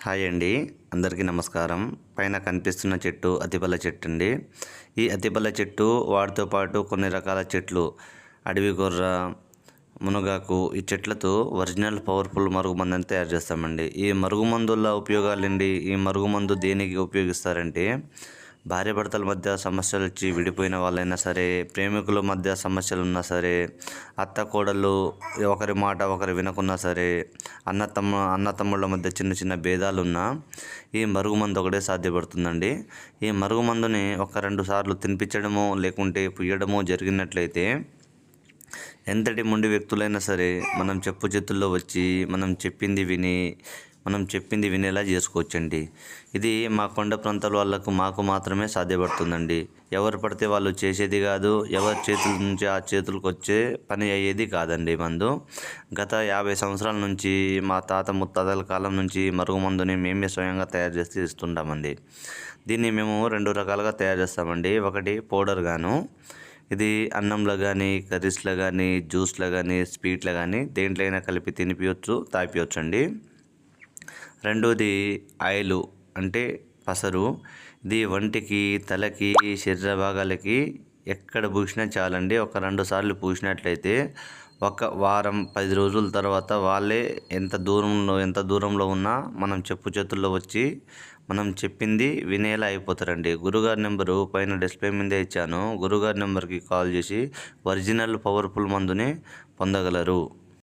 Hi అండి. అందరికీ నమస్కారం. పైన కనిపిస్తున్న చెట్టు అతిపల్ల చెట్టు అండి. ఈ అతిపల్ల చెట్టు వాటితో పాటు కొన్ని రకాల చెట్లు అడవి గొర్ర, మునగాకు ఈ చెట్లతో ఒరిజినల్ పవర్ఫుల్ మరుగుమందుని తయారు చేస్తామండి. ఈ మరుగుమందుల ఉపయోగాలండి. ఈ మరుగుమందు దేనికి ఉపయోగిస్తారంటే భార్యాభర్తల మధ్య సమస్యలు వచ్చి విడిపోయిన వాళ్ళైనా సరే, ప్రేమికుల మధ్య సమస్యలు ఉన్నా సరే, అత్త కోడళ్ళు ఒకరి మాట ఒకరు వినకున్నా సరే, అన్నతమ్ముళ్ళ మధ్య చిన్న చిన్న భేదాలు ఉన్నా ఈ మరుగుమందు ఒకటే సాధ్యపడుతుందండి. ఈ మరుగుమందుని ఒక 2 సార్లు తినిపించడము లేకుంటే పుయ్యడము జరిగినట్లయితే ఎంతటి మొండి వ్యక్తులైనా సరే మనం చెప్పు చేతుల్లో వచ్చి మనం చెప్పింది వినేలా చేసుకోవచ్చండి. ఇది మా కొండ ప్రాంతాల వాళ్ళకు మాకు మాత్రమే సాధ్యపడుతుందండి. ఎవరు పడితే వాళ్ళు చేసేది కాదు. ఎవరి చేతుల నుంచి ఆ చేతులకు వచ్చే పని అయ్యేది కాదండి మందు. గత 50 సంవత్సరాల నుంచి మా తాత ముత్తాతల కాలం నుంచి మరుగుమందుని మేమే స్వయంగా తయారు చేసి ఇస్తుంటామండి. దీన్ని మేము 2 రకాలుగా తయారు చేస్తామండి. ఒకటి పౌడర్ గాను, ఇది అన్నంలో కానీ, కర్రీస్లో కానీ, జ్యూస్లో కానీ, స్వీట్లో కానీ దేంట్లో అయినా కలిపి తినిపించవచ్చు, తాపించవచ్చు అండి. రెండోది ఆయిలు అంటే పసరు. ఇది వంటికి, తలకి, శరీర భాగాలకి ఎక్కడ పూసినా చాలండి. ఒక 2 సార్లు పూసినట్లయితే ఒక వారం 10 రోజుల తర్వాత వాళ్ళే ఎంత దూరంలో ఉన్నా మనం చెప్పు చేతుల్లో వచ్చి మనం చెప్పింది వినేలా అయిపోతారండి. గురుగారి నెంబరు పైన డిస్ప్లే మీదే ఇచ్చాను. గురుగారి నెంబర్కి కాల్ చేసి ఒరిజినల్ పవర్ఫుల్ మందుని పొందగలరు.